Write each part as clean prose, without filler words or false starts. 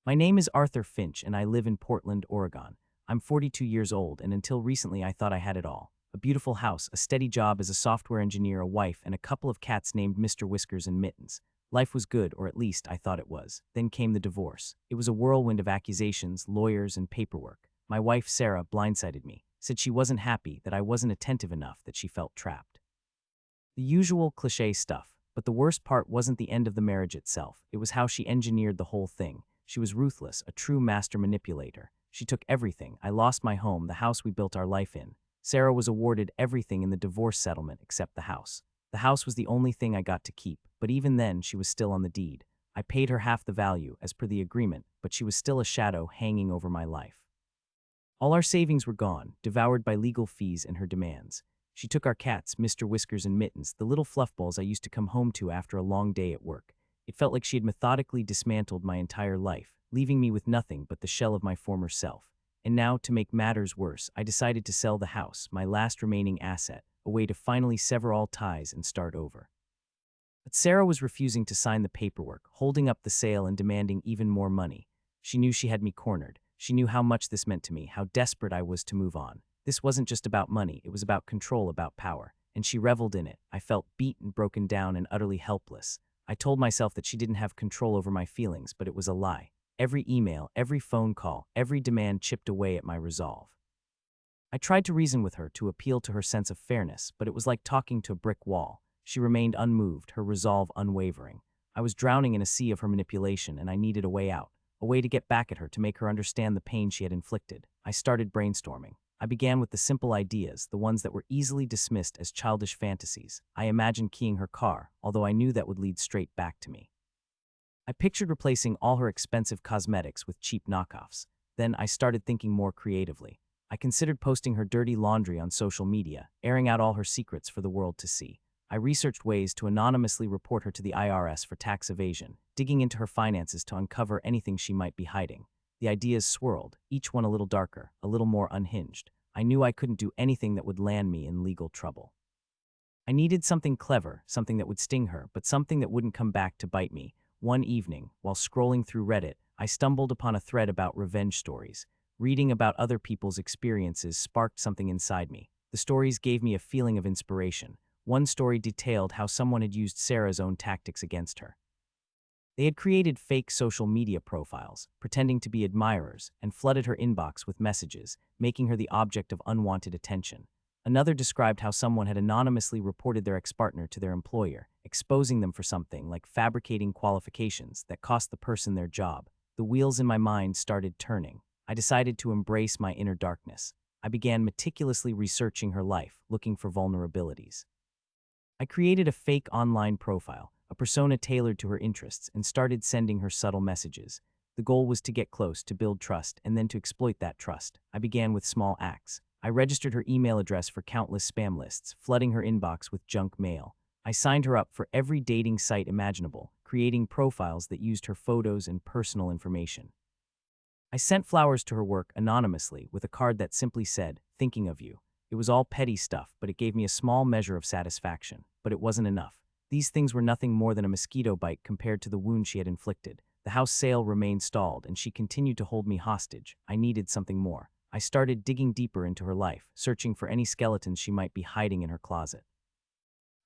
My name is Arthur Finch, and I live in Portland, Oregon. I'm 42 years old, and until recently I thought I had it all. A beautiful house, a steady job as a software engineer, a wife, and a couple of cats named Mr. Whiskers and Mittens. Life was good, or at least I thought it was. Then came the divorce. It was a whirlwind of accusations, lawyers, and paperwork. My wife, Sarah, blindsided me, said she wasn't happy, that I wasn't attentive enough, that she felt trapped. The usual cliché stuff, but the worst part wasn't the end of the marriage itself. It was how she engineered the whole thing. She was ruthless, a true master manipulator. She took everything. I lost my home, the house we built our life in. Sarah was awarded everything in the divorce settlement except the house. The house was the only thing I got to keep, but even then she was still on the deed. I paid her half the value, as per the agreement, but she was still a shadow hanging over my life. All our savings were gone, devoured by legal fees and her demands. She took our cats, Mr. Whiskers and Mittens, the little fluffballs I used to come home to after a long day at work. It felt like she had methodically dismantled my entire life, leaving me with nothing but the shell of my former self. And now, to make matters worse, I decided to sell the house, my last remaining asset, a way to finally sever all ties and start over. But Sarah was refusing to sign the paperwork, holding up the sale and demanding even more money. She knew she had me cornered. She knew how much this meant to me, how desperate I was to move on. This wasn't just about money, it was about control, about power. And she reveled in it. I felt beaten, broken down, and utterly helpless. I told myself that she didn't have control over my feelings, but it was a lie. Every email, every phone call, every demand chipped away at my resolve. I tried to reason with her, to appeal to her sense of fairness, but it was like talking to a brick wall. She remained unmoved, her resolve unwavering. I was drowning in a sea of her manipulation, and I needed a way out, a way to get back at her, to make her understand the pain she had inflicted. I started brainstorming. I began with the simple ideas, the ones that were easily dismissed as childish fantasies. I imagined keying her car, although I knew that would lead straight back to me. I pictured replacing all her expensive cosmetics with cheap knockoffs. Then I started thinking more creatively. I considered posting her dirty laundry on social media, airing out all her secrets for the world to see. I researched ways to anonymously report her to the IRS for tax evasion, digging into her finances to uncover anything she might be hiding. The ideas swirled, each one a little darker, a little more unhinged. I knew I couldn't do anything that would land me in legal trouble. I needed something clever, something that would sting her, but something that wouldn't come back to bite me. One evening, while scrolling through Reddit, I stumbled upon a thread about revenge stories. Reading about other people's experiences sparked something inside me. The stories gave me a feeling of inspiration. One story detailed how someone had used Sarah's own tactics against her. They had created fake social media profiles, pretending to be admirers, and flooded her inbox with messages, making her the object of unwanted attention. Another described how someone had anonymously reported their ex-partner to their employer, exposing them for something like fabricating qualifications that cost the person their job. The wheels in my mind started turning. I decided to embrace my inner darkness. I began meticulously researching her life, looking for vulnerabilities. I created a fake online profile, a persona tailored to her interests, and started sending her subtle messages. The goal was to get close, to build trust, and then to exploit that trust. I began with small acts. I registered her email address for countless spam lists, flooding her inbox with junk mail. I signed her up for every dating site imaginable, creating profiles that used her photos and personal information. I sent flowers to her work anonymously with a card that simply said, "Thinking of you." It was all petty stuff, but it gave me a small measure of satisfaction. But it wasn't enough. These things were nothing more than a mosquito bite compared to the wound she had inflicted. The house sale remained stalled, and she continued to hold me hostage. I needed something more. I started digging deeper into her life, searching for any skeletons she might be hiding in her closet.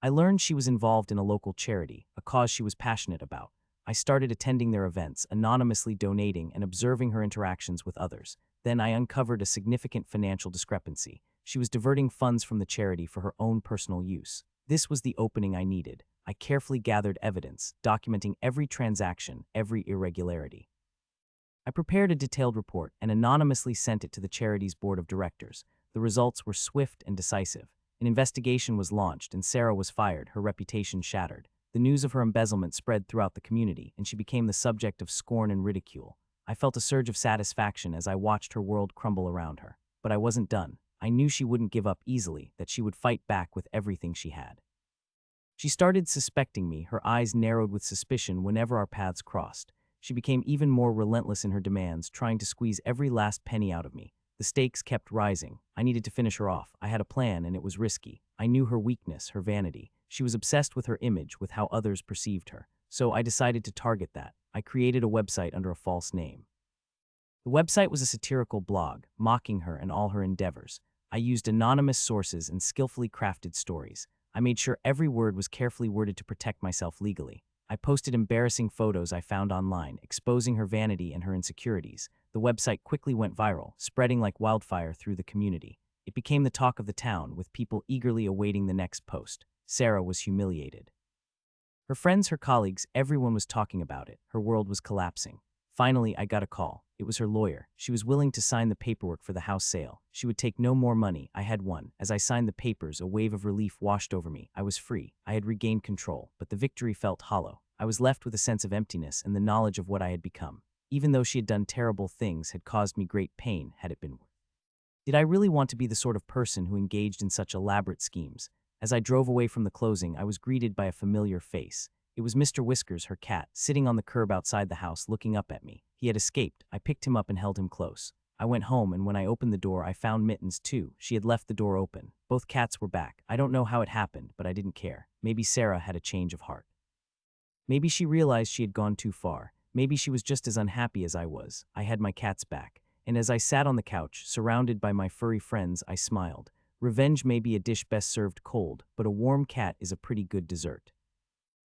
I learned she was involved in a local charity, a cause she was passionate about. I started attending their events, anonymously donating and observing her interactions with others. Then I uncovered a significant financial discrepancy. She was diverting funds from the charity for her own personal use. This was the opening I needed. I carefully gathered evidence, documenting every transaction, every irregularity. I prepared a detailed report and anonymously sent it to the charity's board of directors. The results were swift and decisive. An investigation was launched and Sarah was fired, her reputation shattered. The news of her embezzlement spread throughout the community, and she became the subject of scorn and ridicule. I felt a surge of satisfaction as I watched her world crumble around her. But I wasn't done. I knew she wouldn't give up easily, that she would fight back with everything she had. She started suspecting me, her eyes narrowed with suspicion whenever our paths crossed. She became even more relentless in her demands, trying to squeeze every last penny out of me. The stakes kept rising. I needed to finish her off. I had a plan, and it was risky. I knew her weakness, her vanity. She was obsessed with her image, with how others perceived her. So I decided to target that. I created a website under a false name. The website was a satirical blog, mocking her and all her endeavors. I used anonymous sources and skillfully crafted stories. I made sure every word was carefully worded to protect myself legally. I posted embarrassing photos I found online, exposing her vanity and her insecurities. The website quickly went viral, spreading like wildfire through the community. It became the talk of the town, with people eagerly awaiting the next post. Sarah was humiliated. Her friends, her colleagues, everyone was talking about it. Her world was collapsing. Finally, I got a call. It was her lawyer. She was willing to sign the paperwork for the house sale. She would take no more money. I had won. As I signed the papers, a wave of relief washed over me. I was free. I had regained control, but the victory felt hollow. I was left with a sense of emptiness and the knowledge of what I had become. Even though she had done terrible things, had caused me great pain, had it been worth. Did I really want to be the sort of person who engaged in such elaborate schemes? As I drove away from the closing, I was greeted by a familiar face. It was Mr. Whiskers, her cat, sitting on the curb outside the house looking up at me. He had escaped. I picked him up and held him close. I went home, and when I opened the door, I found Mittens too. She had left the door open. Both cats were back. I don't know how it happened, but I didn't care. Maybe Sarah had a change of heart. Maybe she realized she had gone too far. Maybe she was just as unhappy as I was. I had my cats back, and as I sat on the couch, surrounded by my furry friends, I smiled. Revenge may be a dish best served cold, but a warm cat is a pretty good dessert.